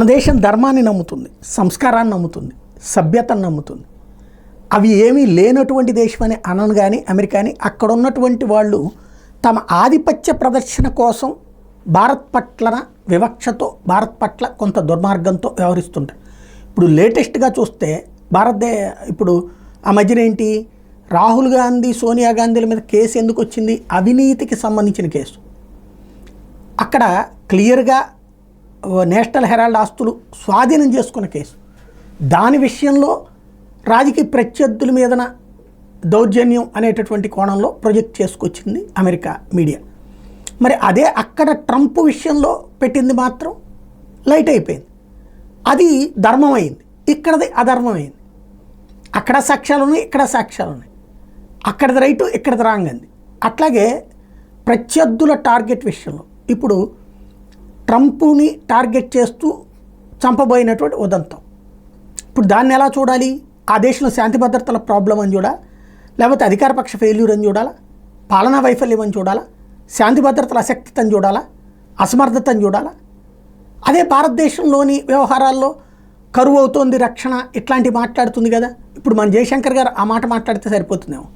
మన దేశం ధర్మాన్ని నమ్ముతుంది, సంస్కారాన్ని నమ్ముతుంది, సభ్యతను నమ్ముతుంది. అవి ఏమీ లేనటువంటి దేశం అని అనను కానీ అమెరికాని అక్కడ ఉన్నటువంటి వాళ్ళు తమ ఆధిపత్య ప్రదర్శన కోసం భారత్ పట్ల వివక్షతో, భారత్ పట్ల కొంత దుర్మార్గంతో వ్యవహరిస్తుంటారు. ఇప్పుడు లేటెస్ట్గా చూస్తే ఇప్పుడు ఆ మధ్యన ఏంటి, రాహుల్ గాంధీ సోనియా గాంధీల మీద కేసు ఎందుకు వచ్చింది? అవినీతికి సంబంధించిన కేసు. అక్కడ క్లియర్గా నేషనల్ హెరాల్డ్ ఆస్తులు స్వాధీనం చేసుకున్న కేసు. దాని విషయంలో రాజకీయ ప్రత్యర్థుల మీదన దౌర్జన్యం అనేటటువంటి కోణంలో ప్రొజెక్ట్ చేసుకొచ్చింది అమెరికా మీడియా. మరి అదే అక్కడ ట్రంప్ విషయంలో పెట్టింది మాత్రం లైట్ అయిపోయింది. అది ధర్మం అయింది, ఇక్కడది అధర్మం అయింది. అక్కడ సాక్ష్యాలు ఉన్నాయి, ఇక్కడ సాక్ష్యాలు ఉన్నాయి. అక్కడది రైటు, ఇక్కడది రాంగ్ అంది. అట్లాగే ప్రత్యర్థుల టార్గెట్ విషయంలో ఇప్పుడు ట్రంప్ని టార్గెట్ చేస్తూ చంపబోయినటువంటి ఉదంతం. ఇప్పుడు దాన్ని ఎలా చూడాలి? ఆ దేశంలో శాంతి భద్రతల ప్రాబ్లం అని చూడాలా, లేకపోతే అధికారపక్ష ఫెయిల్యూర్ అని చూడాలా, పాలనా వైఫల్యం అని చూడాలా, శాంతి భద్రతల అశక్తతని చూడాలా, అసమర్థతని చూడాలా? అదే భారతదేశంలోని వ్యవహారాల్లో కరువు అవుతోంది రక్షణ ఇట్లాంటివి మాట్లాడుతుంది కదా. ఇప్పుడు మన జయశంకర్ గారు ఆ మాట మాట్లాడితే సరిపోతుందేమో.